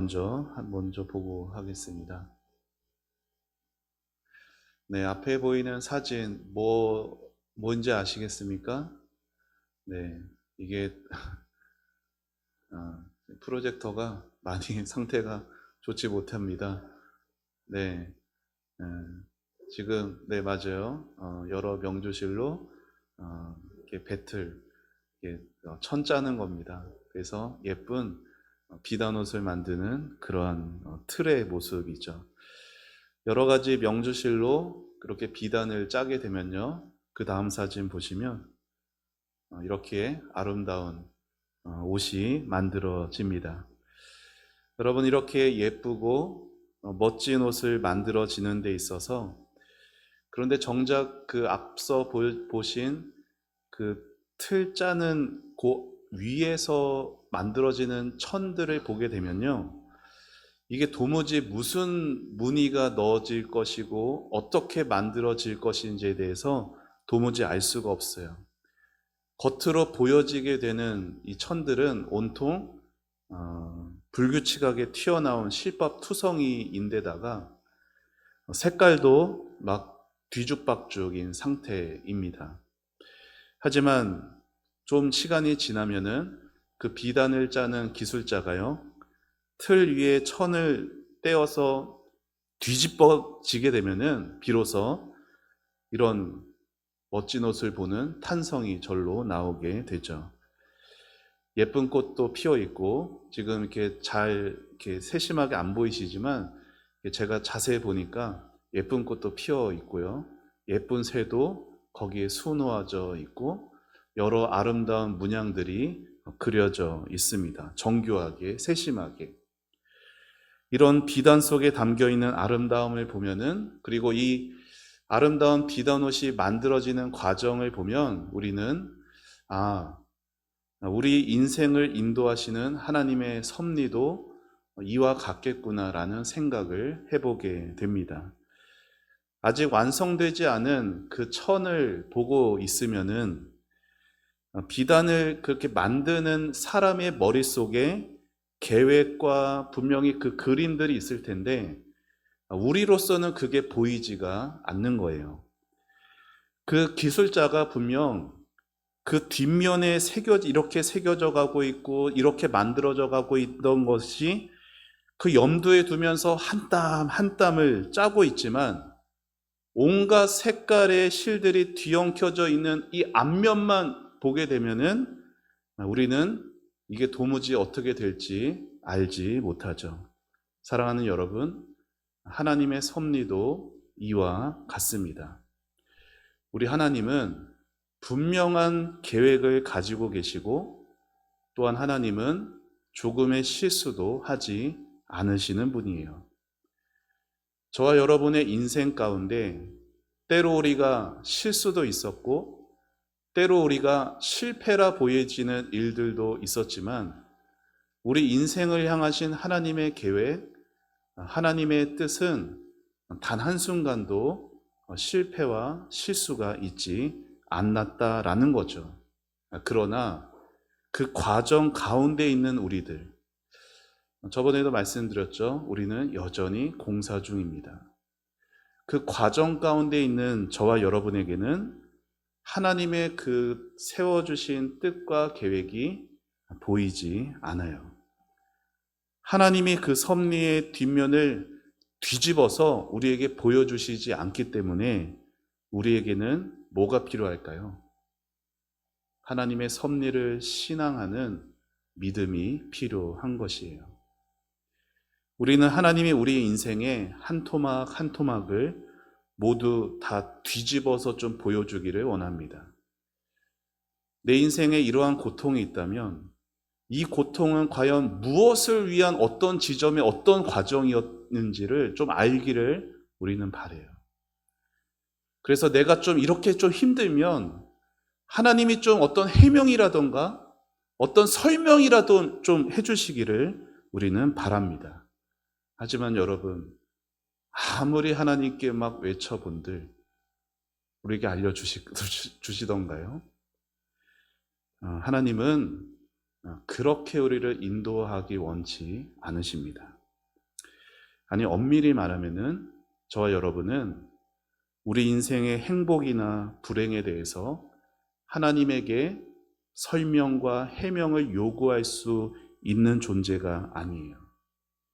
먼저 보고 하겠습니다. 네, 앞에 보이는 사진 뭔지 아시겠습니까? 네, 이게 프로젝터가 많이 상태가 좋지 못합니다. 네, 에, 지금 네 맞아요. 여러 명주실로 이렇게 배틀 이렇게 천 짜는 겁니다. 그래서 예쁜 비단옷을 만드는 그러한 틀의 모습이죠. 여러 가지 명주실로 그렇게 비단을 짜게 되면요. 그 다음 사진 보시면 이렇게 아름다운 옷이 만들어집니다. 여러분, 이렇게 예쁘고 멋진 옷을 만들어지는 데 있어서, 그런데 정작 그 앞서 보신 그 틀 짜는 위에서 만들어지는 천들을 보게 되면요. 이게 도무지 무슨 무늬가 넣어질 것이고 어떻게 만들어질 것인지에 대해서 도무지 알 수가 없어요. 겉으로 보여지게 되는 이 천들은 온통 불규칙하게 튀어나온 실밥 투성이인데다가 색깔도 막 뒤죽박죽인 상태입니다. 하지만 좀 시간이 지나면은 그 비단을 짜는 기술자가요, 틀 위에 천을 떼어서 뒤집어지게 되면은 비로소 이런 멋진 옷을 보는 탄성이 절로 나오게 되죠. 예쁜 꽃도 피어 있고, 지금 이렇게 세심하게 안 보이시지만 제가 자세히 보니까 예쁜 꽃도 피어 있고요. 예쁜 새도 거기에 수놓아져 있고 여러 아름다운 문양들이 그려져 있습니다. 정교하게, 세심하게. 이런 비단 속에 담겨 있는 아름다움을 보면은, 그리고 이 아름다운 비단옷이 만들어지는 과정을 보면 우리는 우리 인생을 인도하시는 하나님의 섭리도 이와 같겠구나라는 생각을 해보게 됩니다. 아직 완성되지 않은 그 천을 보고 있으면은 비단을 그렇게 만드는 사람의 머릿속에 계획과 분명히 그 그림들이 있을 텐데 우리로서는 그게 보이지가 않는 거예요. 그 기술자가 분명 그 뒷면에 이렇게 새겨져 가고 있고 이렇게 만들어져 가고 있던 것이 그 염두에 두면서 한 땀 한 땀을 짜고 있지만, 온갖 색깔의 실들이 뒤엉켜져 있는 이 앞면만 보게 되면은 우리는 이게 도무지 어떻게 될지 알지 못하죠. 사랑하는 여러분, 하나님의 섭리도 이와 같습니다. 우리 하나님은 분명한 계획을 가지고 계시고, 또한 하나님은 조금의 실수도 하지 않으시는 분이에요. 저와 여러분의 인생 가운데 때로 우리가 실수도 있었고 때로 우리가 실패라 보여지는 일들도 있었지만, 우리 인생을 향하신 하나님의 계획, 하나님의 뜻은 단 한순간도 실패와 실수가 있지 않았다라는 거죠. 그러나 그 과정 가운데 있는 우리들, 저번에도 말씀드렸죠. 우리는 여전히 공사 중입니다. 그 과정 가운데 있는 저와 여러분에게는 하나님의 그 세워주신 뜻과 계획이 보이지 않아요. 하나님이 그 섭리의 뒷면을 뒤집어서 우리에게 보여주시지 않기 때문에 우리에게는 뭐가 필요할까요? 하나님의 섭리를 신앙하는 믿음이 필요한 것이에요. 우리는 하나님이 우리 인생의 한 토막 한 토막을 모두 다 뒤집어서 좀 보여주기를 원합니다. 내 인생에 이러한 고통이 있다면 이 고통은 과연 무엇을 위한 어떤 지점의 어떤 과정이었는지를 좀 알기를 우리는 바라요. 그래서 내가 좀 이렇게 좀 힘들면 하나님이 좀 어떤 해명이라던가 어떤 설명이라도 좀 해주시기를 우리는 바랍니다. 하지만 여러분, 아무리 하나님께 막 외쳐본들 우리에게 알려주시던가요? 하나님은 그렇게 우리를 인도하기 원치 않으십니다. 아니, 엄밀히 말하면은 저와 여러분은 우리 인생의 행복이나 불행에 대해서 하나님에게 설명과 해명을 요구할 수 있는 존재가 아니에요.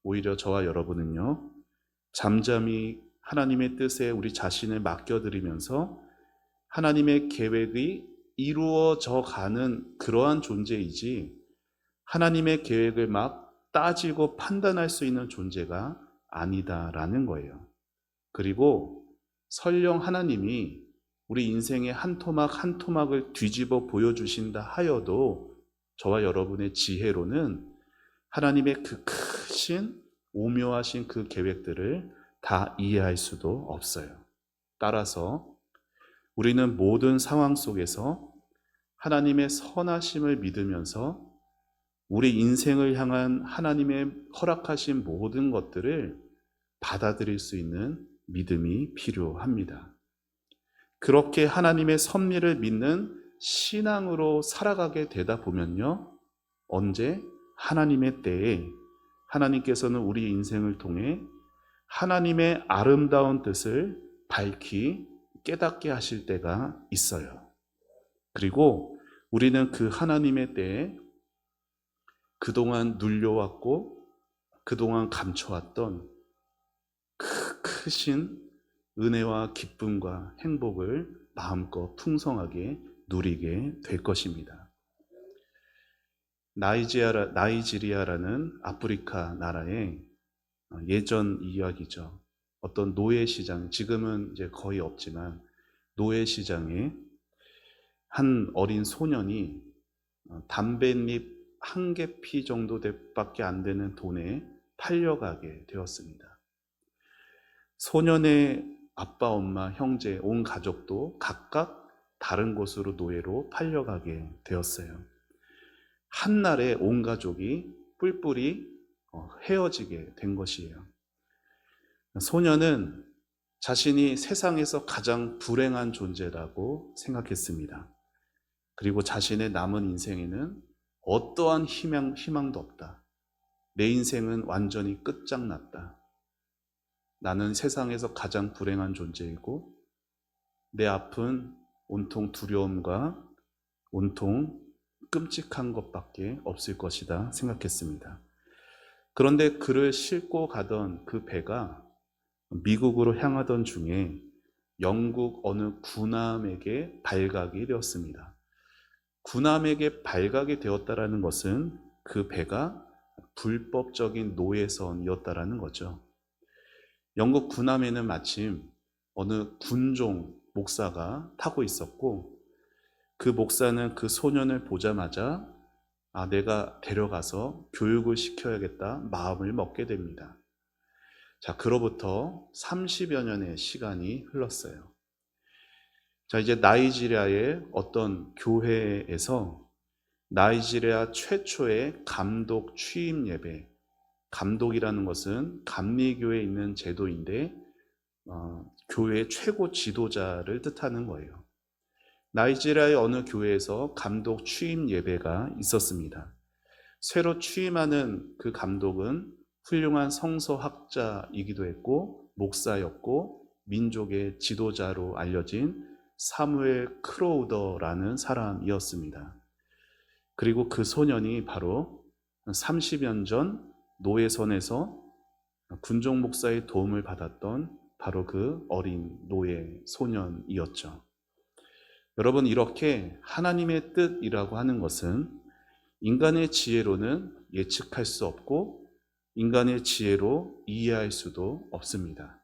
오히려 저와 여러분은요, 잠잠히 하나님의 뜻에 우리 자신을 맡겨드리면서 하나님의 계획이 이루어져 가는 그러한 존재이지, 하나님의 계획을 막 따지고 판단할 수 있는 존재가 아니다라는 거예요. 그리고 설령 하나님이 우리 인생의 한 토막 한 토막을 뒤집어 보여주신다 하여도 저와 여러분의 지혜로는 하나님의 그 크신 오묘하신 그 계획들을 다 이해할 수도 없어요. 따라서 우리는 모든 상황 속에서 하나님의 선하심을 믿으면서 우리 인생을 향한 하나님의 허락하신 모든 것들을 받아들일 수 있는 믿음이 필요합니다. 그렇게 하나님의 섭리를 믿는 신앙으로 살아가게 되다 보면요, 언제 하나님의 때에 하나님께서는 우리 인생을 통해 하나님의 아름다운 뜻을 밝히 깨닫게 하실 때가 있어요. 그리고 우리는 그 하나님의 때에 그동안 눌려왔고 그동안 감춰왔던 크신 은혜와 기쁨과 행복을 마음껏 풍성하게 누리게 될 것입니다. 나이지리아라는 아프리카 나라의 예전 이야기죠. 어떤 노예 시장, 지금은 이제 거의 없지만 노예 시장에 한 어린 소년이 담뱃잎 한 개피 정도밖에 안 되는 돈에 팔려가게 되었습니다. 소년의 아빠, 엄마, 형제, 온 가족도 각각 다른 곳으로 노예로 팔려가게 되었어요. 한날에 온 가족이 뿔뿔이 헤어지게 된 것이에요. 소년은 자신이 세상에서 가장 불행한 존재라고 생각했습니다. 그리고 자신의 남은 인생에는 어떠한 희망도 없다. 내 인생은 완전히 끝장났다. 나는 세상에서 가장 불행한 존재이고 내 앞은 온통 두려움과 온통 끔찍한 것밖에 없을 것이다 생각했습니다. 그런데 그를 싣고 가던 그 배가 미국으로 향하던 중에 영국 어느 군함에게 발각이 되었습니다. 군함에게 발각이 되었다라는 것은 그 배가 불법적인 노예선이었다라는 거죠. 영국 군함에는 마침 어느 군종 목사가 타고 있었고, 그 목사는 그 소년을 보자마자 내가 데려가서 교육을 시켜야겠다 마음을 먹게 됩니다. 자, 그로부터 30여 년의 시간이 흘렀어요. 자, 이제 나이지리아의 어떤 교회에서 나이지리아 최초의 감독 취임 예배, 감독이라는 것은 감리교에 있는 제도인데 교회의 최고 지도자를 뜻하는 거예요. 나이지리아의 어느 교회에서 감독 취임 예배가 있었습니다. 새로 취임하는 그 감독은 훌륭한 성서학자이기도 했고 목사였고 민족의 지도자로 알려진 사무엘 크로우더라는 사람이었습니다. 그리고 그 소년이 바로 30년 전 노예선에서 군종 목사의 도움을 받았던 바로 그 어린 노예 소년이었죠. 여러분, 이렇게 하나님의 뜻이라고 하는 것은 인간의 지혜로는 예측할 수 없고 인간의 지혜로 이해할 수도 없습니다.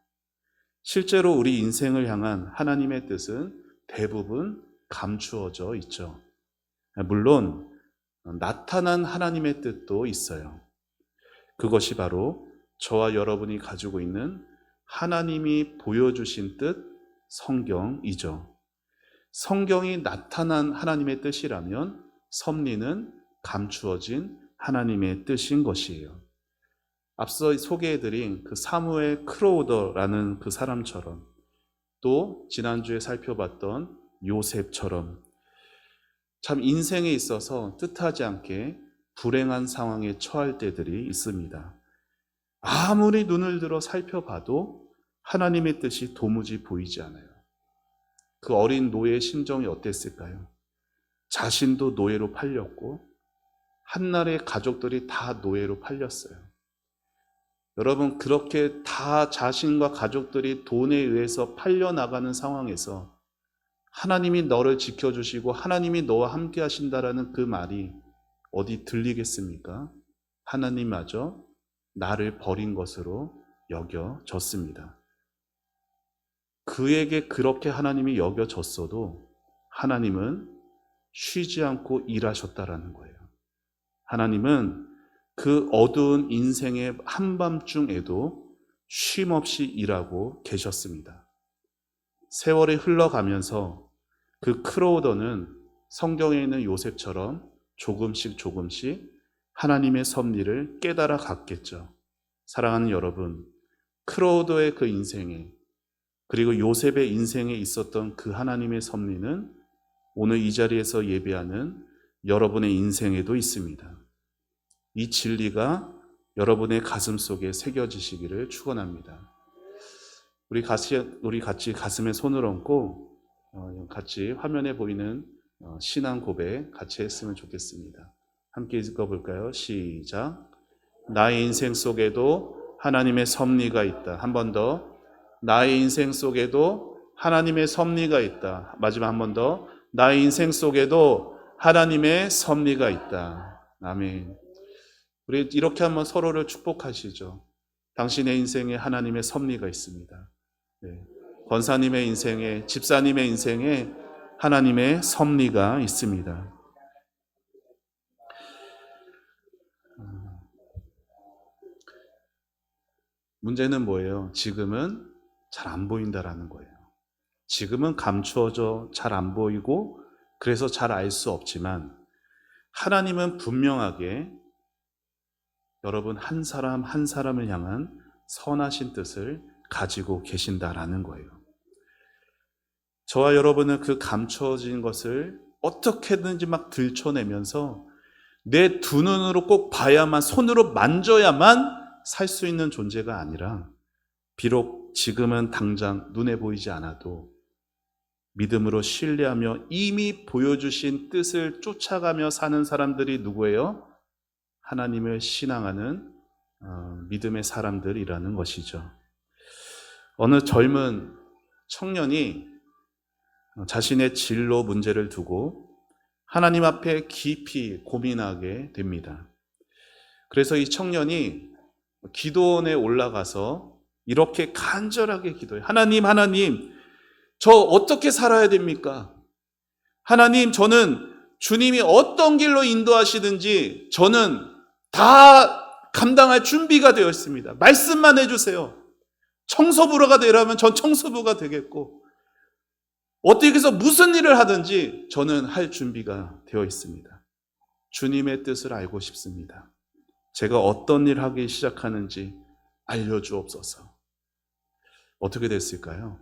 실제로 우리 인생을 향한 하나님의 뜻은 대부분 감추어져 있죠. 물론 나타난 하나님의 뜻도 있어요. 그것이 바로 저와 여러분이 가지고 있는 하나님이 보여주신 뜻, 성경이죠. 성경이 나타난 하나님의 뜻이라면 섭리는 감추어진 하나님의 뜻인 것이에요. 앞서 소개해드린 그 사무엘 크로우더라는 그 사람처럼, 또 지난주에 살펴봤던 요셉처럼 참 인생에 있어서 뜻하지 않게 불행한 상황에 처할 때들이 있습니다. 아무리 눈을 들어 살펴봐도 하나님의 뜻이 도무지 보이지 않아요. 그 어린 노예의 심정이 어땠을까요? 자신도 노예로 팔렸고 한날의 가족들이 다 노예로 팔렸어요. 여러분, 그렇게 다 자신과 가족들이 돈에 의해서 팔려나가는 상황에서 하나님이 너를 지켜주시고 하나님이 너와 함께 하신다라는 그 말이 어디 들리겠습니까? 하나님마저 나를 버린 것으로 여겨졌습니다. 그에게 그렇게 하나님이 여겨졌어도 하나님은 쉬지 않고 일하셨다라는 거예요. 하나님은 그 어두운 인생의 한밤중에도 쉼없이 일하고 계셨습니다. 세월이 흘러가면서 그 크로우더는 성경에 있는 요셉처럼 조금씩 하나님의 섭리를 깨달아 갔겠죠. 사랑하는 여러분, 크로우더의 그 인생에, 그리고 요셉의 인생에 있었던 그 하나님의 섭리는 오늘 이 자리에서 예배하는 여러분의 인생에도 있습니다. 이 진리가 여러분의 가슴 속에 새겨지시기를 축원합니다. 우리 같이 가슴에 손을 얹고 같이 화면에 보이는 신앙 고백 같이 했으면 좋겠습니다. 함께 읽어볼까요? 시작. 나의 인생 속에도 하나님의 섭리가 있다. 한 번 더. 나의 인생 속에도 하나님의 섭리가 있다. 마지막 한 번 더. 나의 인생 속에도 하나님의 섭리가 있다. 아멘. 우리 이렇게 한번 서로를 축복하시죠. 당신의 인생에 하나님의 섭리가 있습니다. 네. 권사님의 인생에, 집사님의 인생에 하나님의 섭리가 있습니다. 문제는 뭐예요? 지금은 잘 안 보인다라는 거예요. 지금은 감추어져 잘 안 보이고 그래서 잘 알 수 없지만 하나님은 분명하게 여러분 한 사람 한 사람을 향한 선하신 뜻을 가지고 계신다라는 거예요. 저와 여러분은 그 감춰진 것을 어떻게든지 막 들춰내면서 내 두 눈으로 꼭 봐야만, 손으로 만져야만 살 수 있는 존재가 아니라 비록 지금은 당장 눈에 보이지 않아도 믿음으로 신뢰하며 이미 보여주신 뜻을 쫓아가며 사는 사람들이 누구예요? 하나님을 신앙하는 믿음의 사람들이라는 것이죠. 어느 젊은 청년이 자신의 진로 문제를 두고 하나님 앞에 깊이 고민하게 됩니다. 그래서 이 청년이 기도원에 올라가서 이렇게 간절하게 기도해요. 하나님, 저 어떻게 살아야 됩니까? 하나님, 저는 주님이 어떤 길로 인도하시든지 저는 다 감당할 준비가 되어 있습니다. 말씀만 해주세요. 청소부가 되라면 전 청소부가 되겠고, 어떻게 해서 무슨 일을 하든지 저는 할 준비가 되어 있습니다. 주님의 뜻을 알고 싶습니다. 제가 어떤 일 하기 시작하는지 알려주옵소서. 어떻게 됐을까요?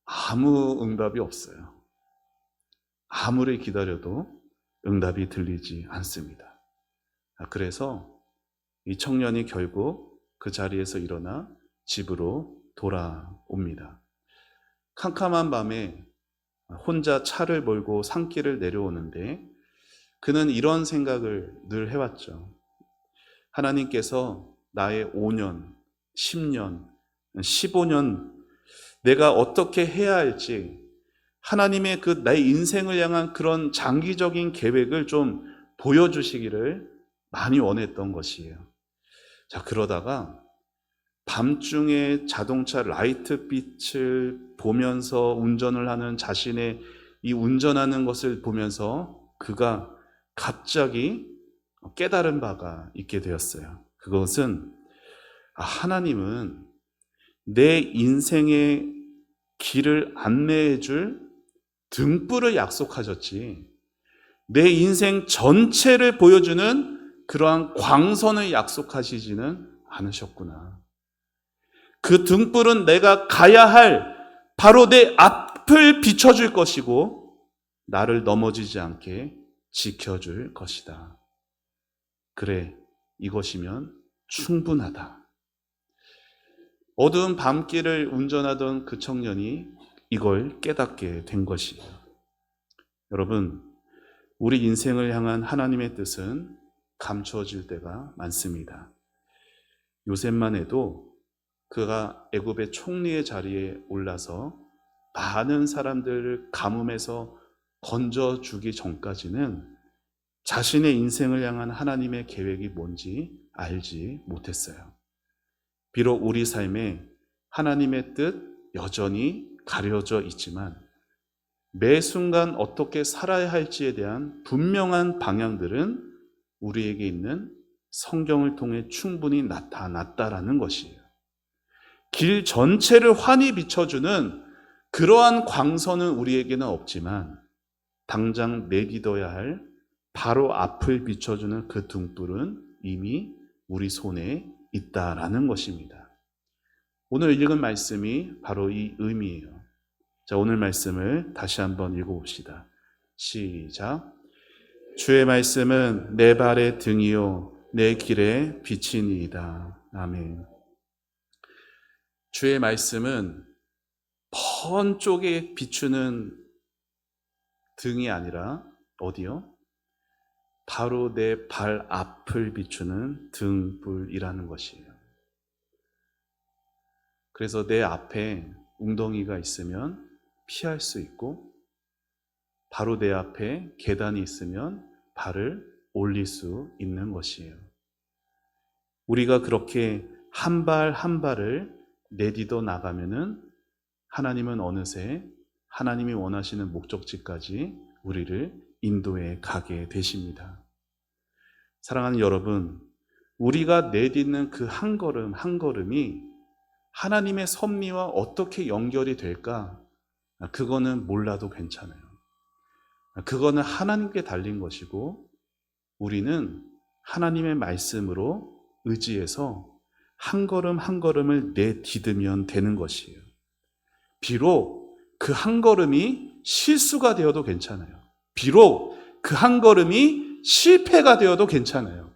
아무 응답이 없어요. 아무리 기다려도 응답이 들리지 않습니다. 그래서 이 청년이 결국 그 자리에서 일어나 집으로 돌아옵니다. 캄캄한 밤에 혼자 차를 몰고 산길을 내려오는데 그는 이런 생각을 늘 해왔죠. 하나님께서 나의 5년, 10년, 15년 내가 어떻게 해야 할지 하나님의 그 내 인생을 향한 그런 장기적인 계획을 좀 보여주시기를 많이 원했던 것이에요. 자, 그러다가 밤중에 자동차 라이트 빛을 보면서 운전을 하는 자신의 이 운전하는 것을 보면서 그가 갑자기 깨달은 바가 있게 되었어요. 그것은 하나님은 내 인생의 길을 안내해 줄 등불을 약속하셨지 내 인생 전체를 보여주는 그러한 광선을 약속하시지는 않으셨구나. 그 등불은 내가 가야 할 바로 내 앞을 비춰줄 것이고 나를 넘어지지 않게 지켜줄 것이다. 그래, 이것이면 충분하다. 어두운 밤길을 운전하던 그 청년이 이걸 깨닫게 된 것이에요. 여러분, 우리 인생을 향한 하나님의 뜻은 감추어질 때가 많습니다. 요셉만 해도 그가 애굽의 총리의 자리에 올라서 많은 사람들을 가뭄에서 건져주기 전까지는 자신의 인생을 향한 하나님의 계획이 뭔지 알지 못했어요. 비록 우리 삶에 하나님의 뜻 여전히 가려져 있지만 매 순간 어떻게 살아야 할지에 대한 분명한 방향들은 우리에게 있는 성경을 통해 충분히 나타났다라는 것이에요. 길 전체를 환히 비춰주는 그러한 광선은 우리에게는 없지만 당장 내딛어야 할 바로 앞을 비춰주는 그 등불은 이미 우리 손에 있다라는 것입니다. 오늘 읽은 말씀이 바로 이 의미예요. 자, 오늘 말씀을 다시 한번 읽어봅시다. 시작. 주의 말씀은 내 발의 등이요 내 길의 빛이니이다. 아멘. 주의 말씀은 먼 쪽에 비추는 등이 아니라 어디요? 바로 내 발 앞을 비추는 등불이라는 것이에요. 그래서 내 앞에 웅덩이가 있으면 피할 수 있고 바로 내 앞에 계단이 있으면 발을 올릴 수 있는 것이에요. 우리가 그렇게 한 발 한 발을 내딛어 나가면은 하나님은 어느새 하나님이 원하시는 목적지까지 우리를 인도해 가게 되십니다. 사랑하는 여러분, 우리가 내딛는 그 한 걸음 한 걸음이 하나님의 섭리와 어떻게 연결이 될까? 그거는 몰라도 괜찮아요. 그거는 하나님께 달린 것이고 우리는 하나님의 말씀으로 의지해서 한 걸음 한 걸음을 내딛으면 되는 것이에요. 비록 그 한 걸음이 실수가 되어도 괜찮아요. 비록 그 한 걸음이 실패가 되어도 괜찮아요.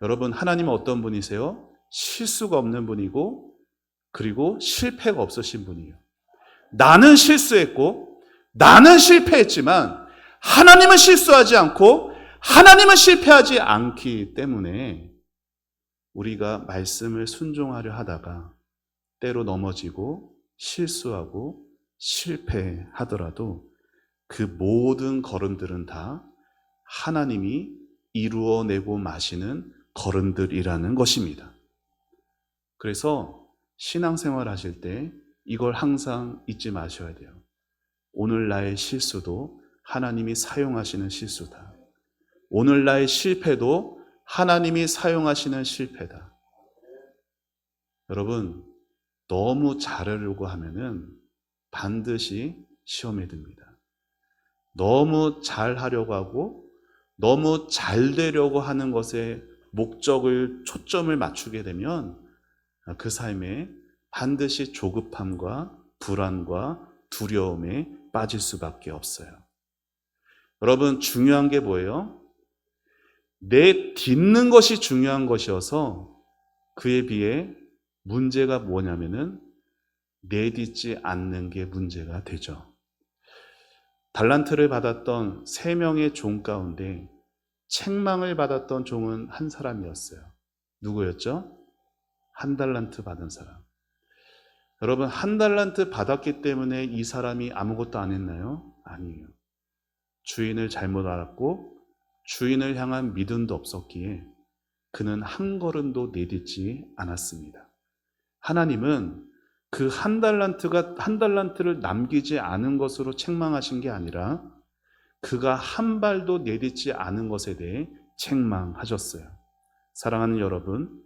여러분, 하나님은 어떤 분이세요? 실수가 없는 분이고 그리고 실패가 없으신 분이에요. 나는 실수했고 나는 실패했지만 하나님은 실수하지 않고 하나님은 실패하지 않기 때문에 우리가 말씀을 순종하려 하다가 때로 넘어지고 실수하고 실패하더라도 그 모든 걸음들은 다 하나님이 이루어내고 마시는 걸음들이라는 것입니다. 그래서 신앙생활 하실 때 이걸 항상 잊지 마셔야 돼요. 오늘 나의 실수도 하나님이 사용하시는 실수다. 오늘 나의 실패도 하나님이 사용하시는 실패다. 여러분, 너무 잘하려고 하면은 반드시 시험에 듭니다. 너무 잘하려고 하고 너무 잘 되려고 하는 것에 목적을, 초점을 맞추게 되면 그 삶에 반드시 조급함과 불안과 두려움에 빠질 수밖에 없어요. 여러분, 중요한 게 뭐예요? 내딛는 것이 중요한 것이어서 그에 비해 문제가 뭐냐면은 내딛지 않는 게 문제가 되죠. 달란트를 받았던 3명의 종 가운데 책망을 받았던 종은 한 사람이었어요. 누구였죠? 1달란트 받은 사람. 여러분, 1달란트 받았기 때문에 이 사람이 아무것도 안 했나요? 아니에요. 주인을 잘못 알았고 주인을 향한 믿음도 없었기에 그는 한 걸음도 내딛지 않았습니다. 하나님은 그 1달란트를 남기지 않은 것으로 책망하신 게 아니라 그가 한 발도 내딛지 않은 것에 대해 책망하셨어요. 사랑하는 여러분,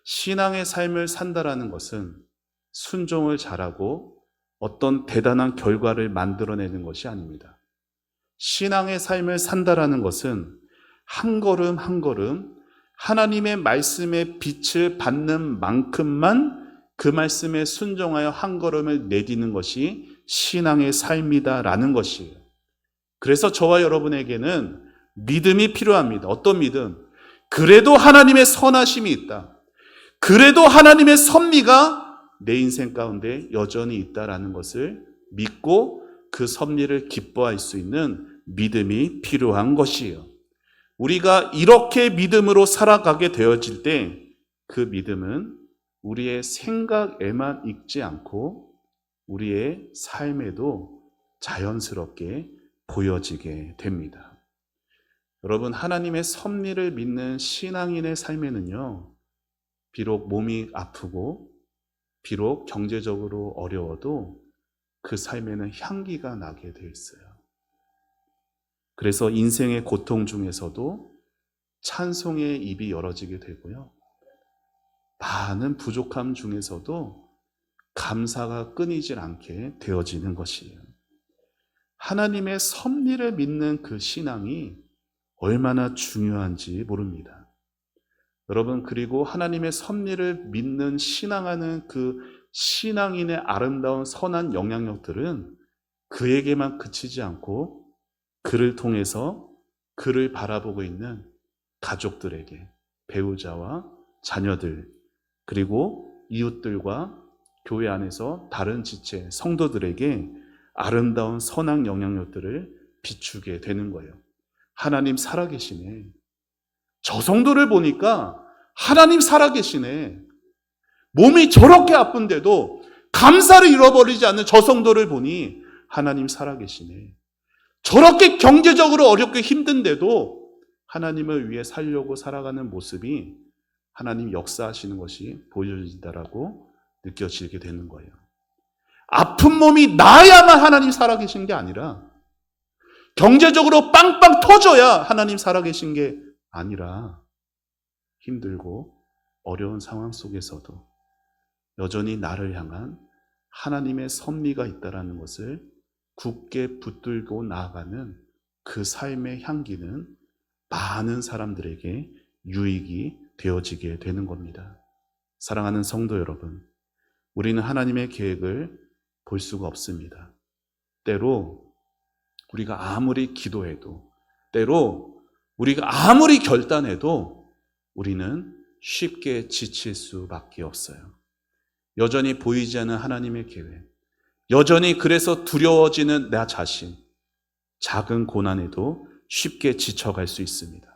신앙의 삶을 산다라는 것은 순종을 잘하고 어떤 대단한 결과를 만들어내는 것이 아닙니다. 신앙의 삶을 산다라는 것은 한 걸음 한 걸음 하나님의 말씀의 빛을 받는 만큼만 그 말씀에 순종하여 한 걸음을 내딛는 것이 신앙의 삶이다라는 것이에요. 그래서 저와 여러분에게는 믿음이 필요합니다. 어떤 믿음? 그래도 하나님의 선하심이 있다. 그래도 하나님의 섭리가 내 인생 가운데 여전히 있다라는 것을 믿고 그 섭리를 기뻐할 수 있는 믿음이 필요한 것이에요. 우리가 이렇게 믿음으로 살아가게 되어질 때 그 믿음은 우리의 생각에만 있지 않고 우리의 삶에도 자연스럽게 보여지게 됩니다. 여러분, 하나님의 섭리를 믿는 신앙인의 삶에는요, 비록 몸이 아프고 비록 경제적으로 어려워도 그 삶에는 향기가 나게 되어 있어요. 그래서 인생의 고통 중에서도 찬송의 입이 열어지게 되고요. 많은 부족함 중에서도 감사가 끊이질 않게 되어지는 것이에요. 하나님의 섭리를 믿는 그 신앙이 얼마나 중요한지 모릅니다. 여러분, 그리고 하나님의 섭리를 믿는 신앙하는 그 신앙인의 아름다운 선한 영향력들은 그에게만 그치지 않고 그를 통해서 그를 바라보고 있는 가족들에게, 배우자와 자녀들, 그리고 이웃들과 교회 안에서 다른 지체, 성도들에게 아름다운 선한 영향력들을 비추게 되는 거예요. 하나님 살아계시네. 저 성도를 보니까 하나님 살아계시네. 몸이 저렇게 아픈데도 감사를 잃어버리지 않는 저 성도를 보니 하나님 살아계시네. 저렇게 경제적으로 어렵게 힘든데도 하나님을 위해 살려고 살아가는 모습이 하나님 역사하시는 것이 보여진다라고 느껴지게 되는 거예요. 아픈 몸이 나야만 하나님 살아계신 게 아니라, 경제적으로 빵빵 터져야 하나님 살아계신 게 아니라, 힘들고 어려운 상황 속에서도 여전히 나를 향한 하나님의 섭리가 있다는 것을 굳게 붙들고 나아가는 그 삶의 향기는 많은 사람들에게 유익이 되어지게 되는 겁니다. 사랑하는 성도 여러분, 우리는 하나님의 계획을 볼 수가 없습니다. 때로 우리가 아무리 기도해도, 때로 우리가 아무리 결단해도 우리는 쉽게 지칠 수밖에 없어요. 여전히 보이지 않는 하나님의 계획, 여전히 그래서 두려워지는 나 자신, 작은 고난에도 쉽게 지쳐갈 수 있습니다.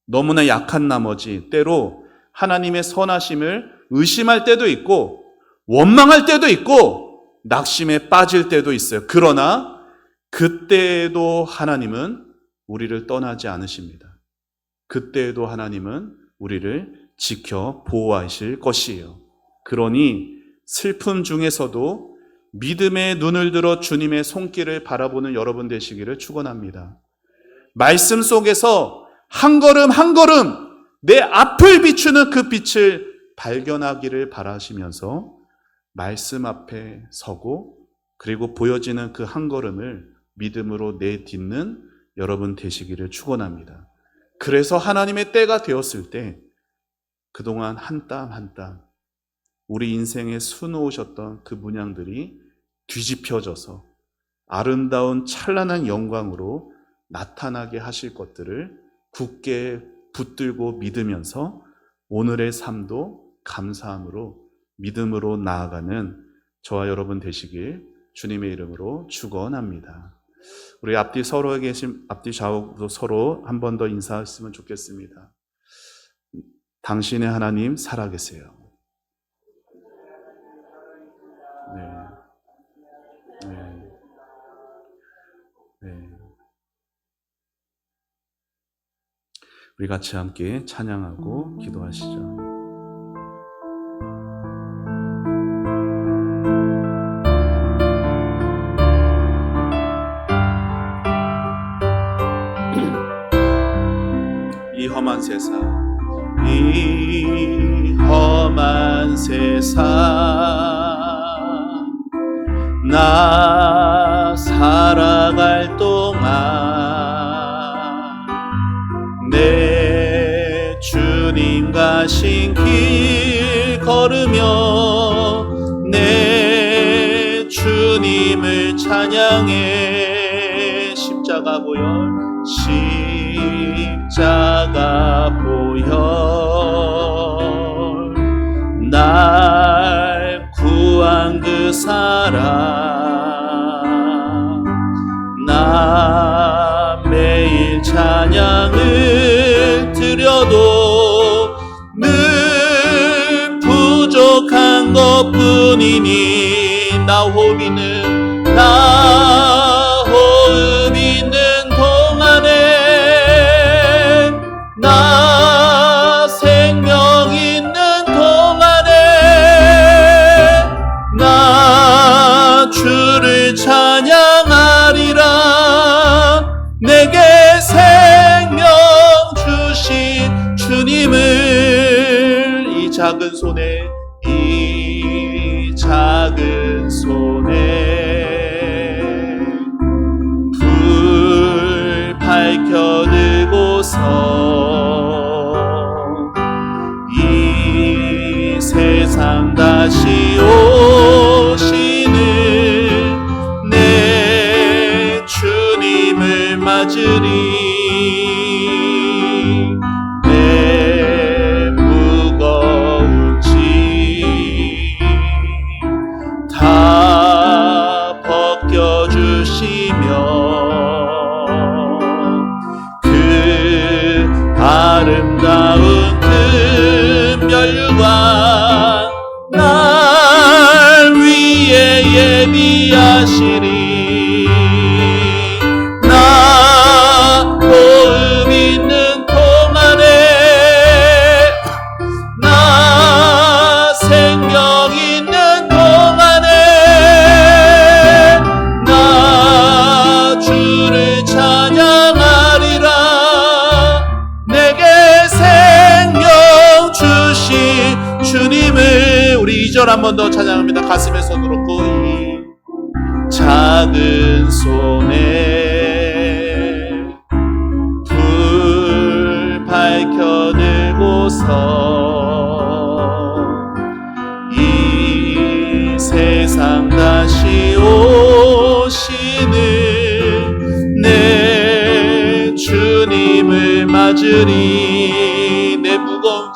너무나 약한 나머지 때로 하나님의 선하심을 의심할 때도 있고 원망할 때도 있고 낙심에 빠질 때도 있어요. 그러나 그때에도 하나님은 우리를 떠나지 않으십니다. 그때에도 하나님은 우리를 지켜 보호하실 것이에요. 그러니 슬픔 중에서도 믿음의 눈을 들어 주님의 손길을 바라보는 여러분 되시기를 축원합니다. 말씀 속에서 한 걸음 한 걸음 내 앞을 비추는 그 빛을 발견하기를 바라시면서 말씀 앞에 서고, 그리고 보여지는 그 한 걸음을 믿음으로 내딛는 여러분 되시기를 축원합니다. 그래서 하나님의 때가 되었을 때 그동안 한 땀 한 땀 우리 인생에 수놓으셨던 그 문양들이 뒤집혀져서 아름다운 찬란한 영광으로 나타나게 하실 것들을 굳게 붙들고 믿으면서 오늘의 삶도 감사함으로 믿음으로 나아가는 저와 여러분 되시길 주님의 이름으로 축원합니다. 우리 앞뒤 서로에 계신 앞뒤 좌우도 서로 한 번 더 인사했으면 좋겠습니다. 당신의 하나님 살아계세요. 네. 네. 네. 우리 같이 함께 찬양하고 기도하시죠. 이 험한 세상, 이 험한 세상, 나 살아갈 동안 내 주님 가신 길 걸으며 내 주님을 찬양해. 십자가 보혈, 십자가 보혈 날 구한 그 사랑 나 매일 찬양을 드려도 늘 부족한 것뿐이니 나 호흡 있는 동안에 나 생명 있는 동안에 나 주를 찬양하리라 내게 생명 주신 주님을 이 작은 손에 불 밝혀들고서 이 세상 다시 오시는 내 주님을 맞으리 내 무거운 짐 다 벗겨주시며 그 아름다운 금멸관 날 위에 예비하시리 나 호흡 있는 동안에 나 생명 있는 동안에 나 주를 찬양하리라 내게 생명 주신 주님을 우리 2절 한 번 더 찬양합니다. 가슴에 손을 얹고 이 작은 손에 불 밝혀들고서 이 세상 다시 오시는 내 주님을 맞으리 내 무거운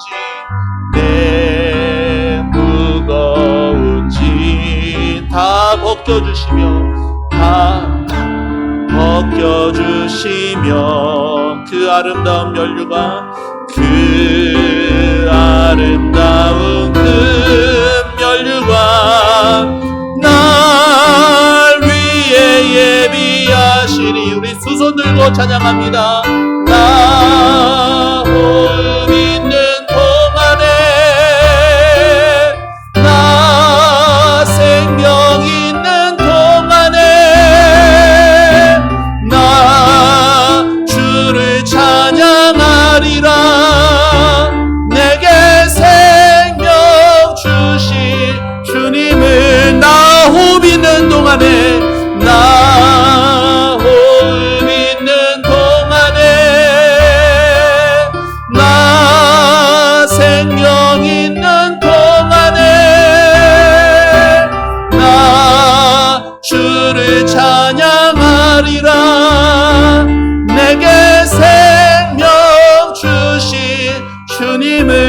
짐 다 벗겨주시며 그 아름다운 면류관 그 아름다운 금면류관 날 위에 예비하시니 우리 두 손 들고 찬양합니다. 나 호흡 있는 동안에 나 생명 있는 동안에 나 주를 찬양하리라 내게 생명 주신 주님을 나 호흡 있는 동안에 나 호흡 있는 동안에 나 생명 있는 동안에 나 주를 찬양하리라 내게 생명 주신 주님을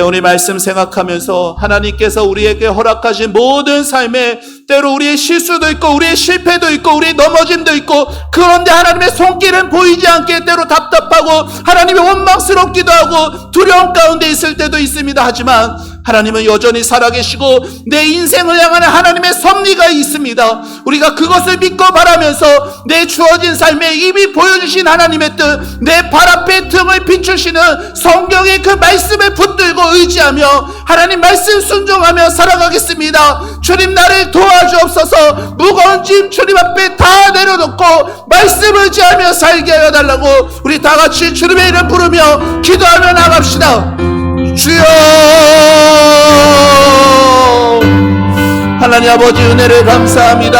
우리 말씀 생각하면서 하나님께서 우리에게 허락하신 모든 삶에 때로 우리의 실수도 있고 우리의 실패도 있고 우리의 넘어짐도 있고 그런데 하나님의 손길은 보이지 않게 때로 답답하고 하나님이 원망스럽기도 하고 두려움 가운데 있을 때도 있습니다. 하지만 하나님은 여전히 살아계시고 내 인생을 향하는 하나님의 섭리가 있습니다. 우리가 그것을 믿고 바라면서 내 주어진 삶에 이미 보여주신 하나님의 뜻 내 발 앞에 등을 비추시는 성경의 그 말씀에 붙들고 의지하며 하나님 말씀 순종하며 살아가겠습니다. 주님 나를 도와주옵소서. 무거운 짐 주님 앞에 다 내려놓고 말씀 의지하며 살게 하여 달라고 우리 다 같이 주님의 이름 부르며 기도하며 나갑시다. 주여 하나님 아버지 은혜를 감사합니다.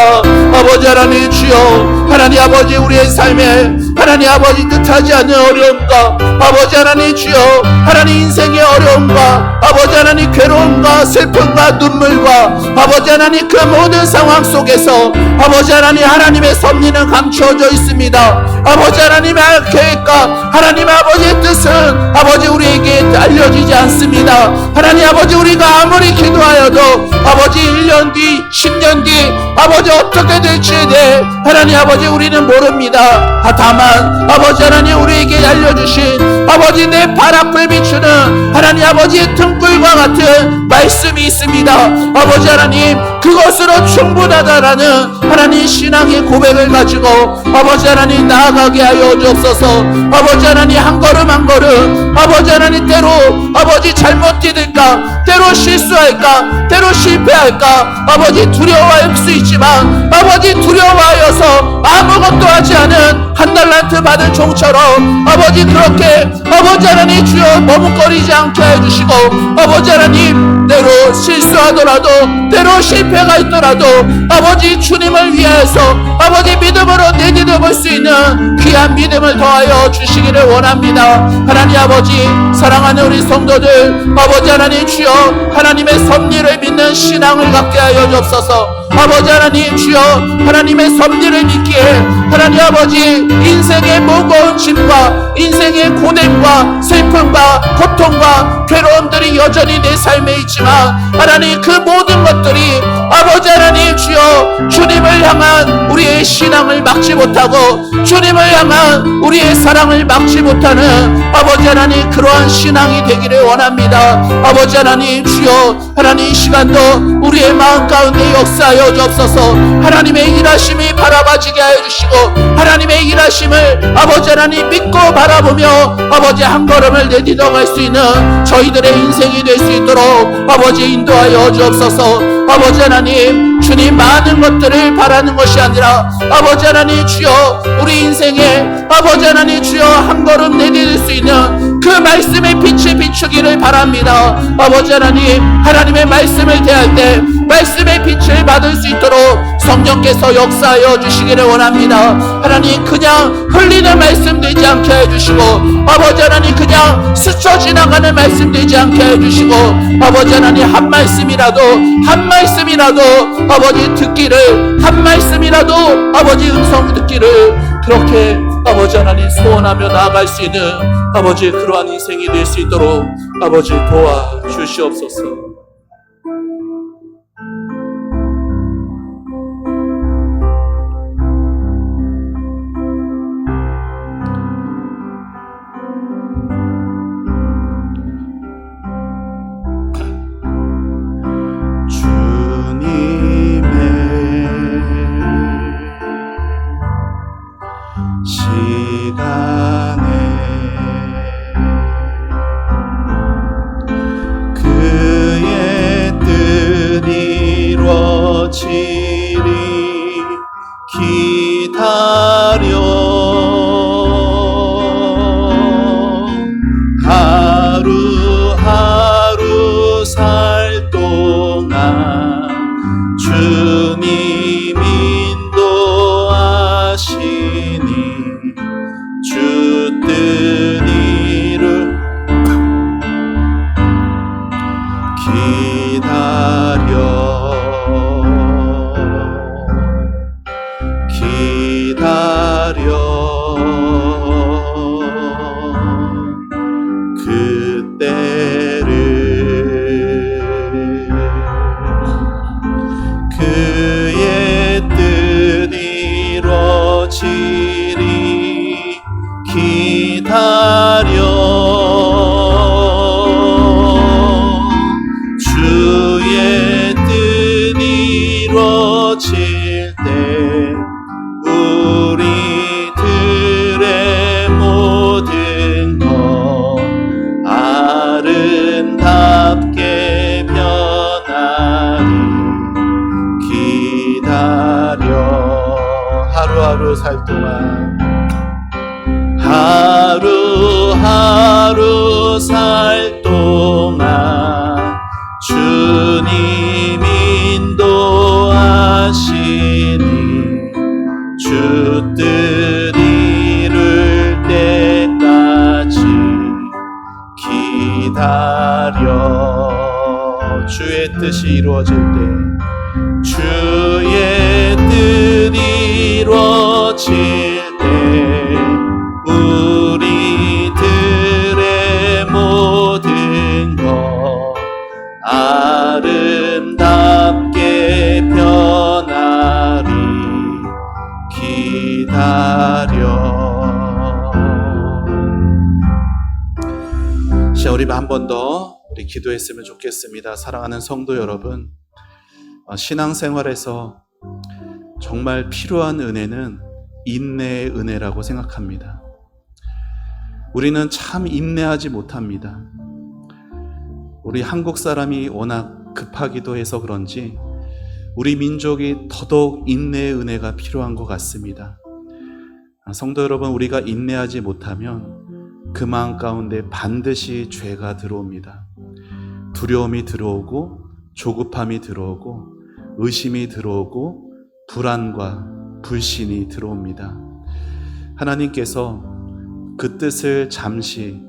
아버지 하나님 주여 하나님 아버지 우리의 삶에 하나님 아버지 뜻하지 않는 어려움과 아버지 하나님 주여 하나님 인생의 어려움과 아버지 하나님 괴로움과 슬픔과 눈물과 아버지 하나님 그 모든 상황 속에서 아버지 하나님 하나님의 섭리는 감추어져 있습니다. 아버지 하나님의 계획과 하나님 아버지의 뜻은 아버지 우리에게 알려지지 않습니다. 하나님 아버지 우리가 아무리 기도하여도 아버지 1년 뒤 10년 뒤 아버지 어떻게 될지에 대해 하나님 아버지 우리는 모릅니다. 다만 아버지 하나님 우리에게 알려주신 아버지 내 발 앞을 비추는 하나님 아버지의 등불과 같은 말씀이 있습니다. 아버지 하나님 그것으로 충분하다라는 하나님 신앙의 고백을 가지고 아버지 하나님 나아가게 하여 주옵소서. 아버지 하나님 한 걸음 한 걸음 아버지 하나님 때로 아버지 잘못 뛰들까 때로 실수할까 때로 실패할까 아버지 두려워할 수 있지만 아버지 두려워하여서 아무것도 하지 않은 한 달란트 받은 종처럼 아버지 그렇게 아버지 하나님 주여 머뭇거리지 않게 해주시고 아버지 하나님 때로 실수하더라도 때로 실패가 있더라도 아버지 주님을 위하여서 아버지 믿음으로 내디뎌볼 수 있는 귀한 믿음을 더하여 주시기를 원합니다. 하나님 아버지 사랑하는 우리 성도들 아버지 하나님 주여 하나님의 섭리를 믿는 신앙을 갖게 하여 주옵소서. 아버지 하나님 주여 하나님의 섭리를 믿기에 하나님 아버지 인생의 무거운 짐과 인생의 고뇌과 슬픔과 고통과 괴로움들이 여전히 내 삶에 있지만 하나님 그 모든 것들이 아버지 하나님 주여 주님을 향한 우리의 신앙을 막지 못하고 주님을 향한 우리의 사랑을 막지 못하는 아버지 하나님 그러한 신앙이 되기를 원합니다. 아버지 하나님 주여 하나님 이 시간도 우리의 마음 가운데 역사하여 주옵소서. 하나님의 일하심이 바라봐지게 하여 주시고 하나님의 일하심을 아버지 하나님 믿고 바라보며 아버지 한 걸음을 내디뎌 갈 수 있는 저희들의 인생이 될 수 있도록 아버지 인도하여 주옵소서. 아버지 하나님 주님 많은 것들을 바라는 것이 아니라 아버지 하나님 주여 우리 인생에 아버지 하나님 주여 한 걸음 내디딜 수 있는 그 말씀의 빛을 비추기를 바랍니다. 아버지 하나님 하나님의 말씀을 대할 때 말씀의 빛을 받을 수 있도록 성령께서 역사하여 주시기를 원합니다. 하나님 그냥 흘리는 말씀 되지 않게 해주시고 아버지 하나님 그냥 스쳐 지나가는 말씀 되지 않게 해주시고 아버지 하나님 한 말씀이라도 아버지 듣기를 한 말씀이라도 아버지 음성 듣기를 그렇게 아버지 하나님 소원하며 나아갈 수 있는 아버지 그러한 인생이 될 수 있도록 아버지 도와주시옵소서. 하루하루 살 동안 주님 인도하시니 주 뜻 이루 기다려 그때를 그의 뜻 이루어지리 기다려 주의 뜻 이루어질 때 우리들의 모든 것 아름답게 변하리 기다려 하루하루 살 동안 하루하루 살 동안 주님 인도하시니 주 뜻 이룰 때까지 기다려 주의 뜻이 이루어질 때 주의 뜻 이루어질 때 우리들의 모든 것 아름답게 변하리 기다려. 자, 우리 한 번 더 우리 기도했으면 좋겠습니다. 사랑하는 성도 여러분, 신앙생활에서 정말 필요한 은혜는 인내의 은혜라고 생각합니다. 우리는 참 인내하지 못합니다. 우리 한국 사람이 워낙 급하기도 해서 그런지 우리 민족이 더더욱 인내의 은혜가 필요한 것 같습니다. 성도 여러분, 우리가 인내하지 못하면 그 마음 가운데 반드시 죄가 들어옵니다. 두려움이 들어오고 조급함이 들어오고 의심이 들어오고 불안과 불신이 들어옵니다. 하나님께서 그 뜻을 잠시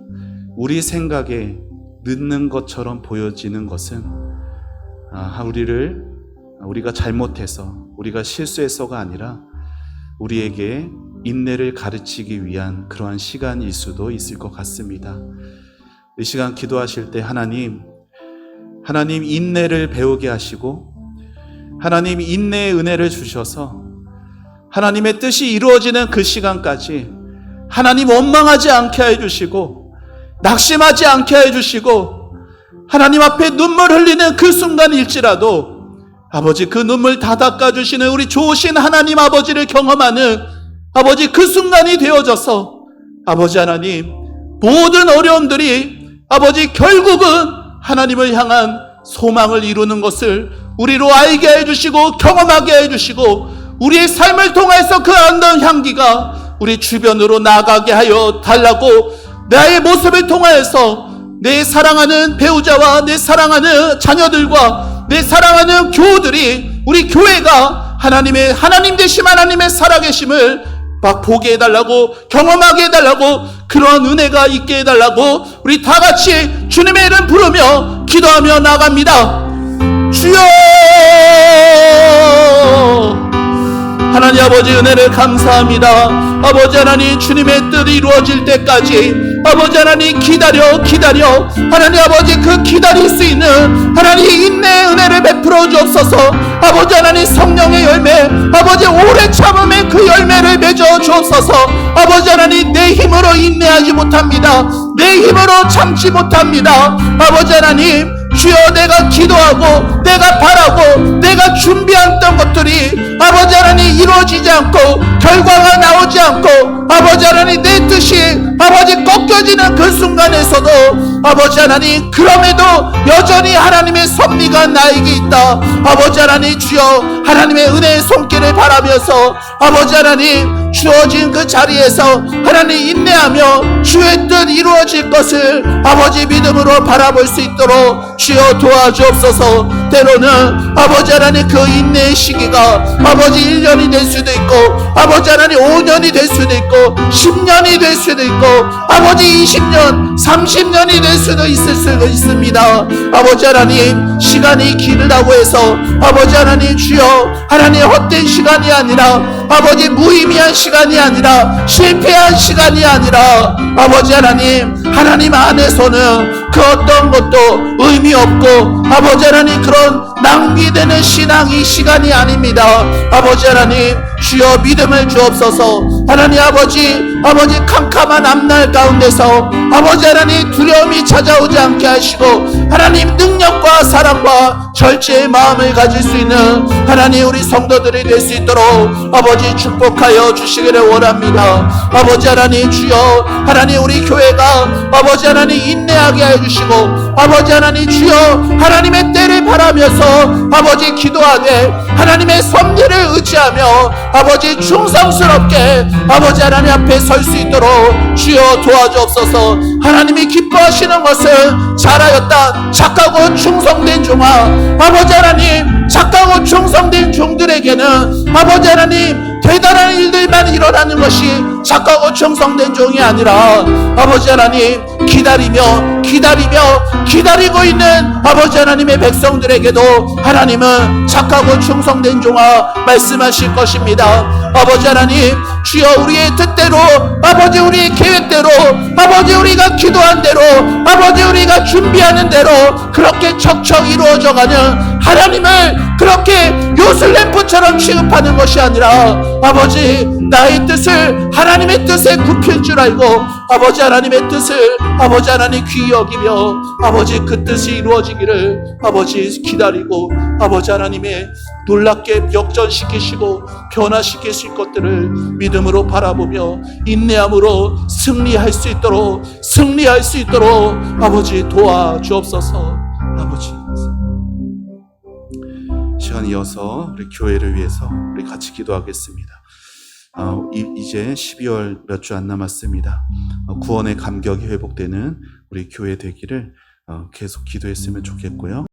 우리 생각에 늦는 것처럼 보여지는 것은 우리가 잘못해서 우리가 실수해서가 아니라 우리에게 인내를 가르치기 위한 그러한 시간일 수도 있을 것 같습니다. 이 시간 기도하실 때 하나님 인내를 배우게 하시고 하나님 인내의 은혜를 주셔서 하나님의 뜻이 이루어지는 그 시간까지 하나님 원망하지 않게 해주시고 낙심하지 않게 해주시고 하나님 앞에 눈물 흘리는 그 순간일지라도 아버지 그 눈물 다 닦아주시는 우리 좋으신 하나님 아버지를 경험하는 아버지 그 순간이 되어져서 아버지 하나님 모든 어려움들이 아버지 결국은 하나님을 향한 소망을 이루는 것을 우리로 알게 해주시고 경험하게 해주시고 우리의 삶을 통해서 그 아름다운 향기가 우리 주변으로 나가게 하여 달라고 나의 모습을 통하여서 내 사랑하는 배우자와 내 사랑하는 자녀들과 내 사랑하는 교우들이 우리 교회가 하나님 되심 하나님의 살아계심을 막 보게 해달라고 경험하게 해달라고 그러한 은혜가 있게 해달라고 우리 다 같이 주님의 이름 부르며 기도하며 나갑니다. 주여 하나님 아버지 은혜를 감사합니다. 아버지 하나님 주님의 뜻이 이루어질 때까지 아버지 하나님 기다려 하나님 아버지 그 기다릴 수 있는 하나님 인내의 은혜를 베풀어 주옵소서. 아버지 하나님 성령의 열매 아버지 오래 참음의 그 열매를 맺어 주옵소서. 아버지 하나님 내 힘으로 인내하지 못합니다. 내 힘으로 참지 못합니다. 아버지 하나님 주여 내가 기도하고 내가 바라고 내가 준비했던 것들이 아버지 하나님 이루어지지 않고 결과가 나오지 않고 아버지 하나님 내 뜻이 아버지 꺾여지는 그 순간에서도 아버지 하나님 그럼에도 여전히 하나님의 섭리가 나에게 있다. 아버지 하나님 주여 하나님의 은혜의 손길을 바라면서 아버지 하나님 주어진 그 자리에서 하나님 인내하며 주의 뜻 이루어질 것을 아버지 믿음으로 바라볼 수 있도록 주여 도와주옵소서. 때로는 아버지 하나님 그 인내의 시기가 아버지 1년이 될 수도 있고 아버지 하나님 5년이 될 수도 있고 10년이 될 수도 있고 아버지 20년 30년이 될 수도 있을 수 있습니다. 아버지 하나님 시간이 길다고 해서 아버지 하나님 주여 하나님 헛된 시간이 아니라 아버지 무의미한 시간이 아니라 실패한 시간이 아니라 아버지 하나님 안에서는 그 어떤 것도 의미 없고 아버지 하나님 그런 낭비되는 신앙이 시간이 아닙니다. 아버지 하나님 주여 믿음을 주옵소서. 하나님 아버지 캄캄한 앞날 가운데서 아버지 하나님 두려움이 찾아오지 않게 하시고 하나님 능력과 사랑과 절제의 마음을 가질 수 있는 하나님 우리 성도들이 될 수 있도록 아버지 축복하여 주시기를 원합니다. 아버지 하나님 주여 하나님 우리 교회가 아버지 하나님 인내하게 해주시고 아버지 하나님 주여 하나님의 때를 바라면서 아버지 기도하되 하나님의 섭리를 의지하며 아버지 충성스럽게 아버지 하나님 앞에 설 수 있도록 주여 도와주옵소서. 하나님이 기뻐하시는 것은 잘하였다 착하고 충성된 종아 아버지 하나님 착하고 충성된 종들에게는 아버지 하나님 대단한 일들만 일어나는 것이 착하고 충성된 종이 아니라 아버지 하나님 기다리고 있는 아버지 하나님의 백성들에게도 하나님은 착하고 충성된 종아 말씀하실 것입니다. 아버지 하나님, 주여 우리의 뜻대로, 아버지 우리의 계획대로, 아버지 우리가 기도한 대로, 아버지 우리가 준비하는 대로 그렇게 척척 이루어져가는 하나님을 그렇게 요술램프처럼 취급하는 것이 아니라 아버지 나의 뜻을 하나님의 뜻에 굽힐 줄 알고 아버지 하나님의 뜻을 아버지 하나님 귀히 여기며 아버지 그 뜻이 이루어지기를 아버지 기다리고 아버지 하나님의 놀랍게 역전시키시고 변화시키실 것들을 믿음으로 바라보며 인내함으로 승리할 수 있도록 아버지 도와주옵소서. 아버지 시간 이어서 우리 교회를 위해서 우리 같이 기도하겠습니다. 이제 12월 몇 주 안 남았습니다. 구원의 감격이 회복되는 우리 교회 되기를 계속 기도했으면 좋겠고요.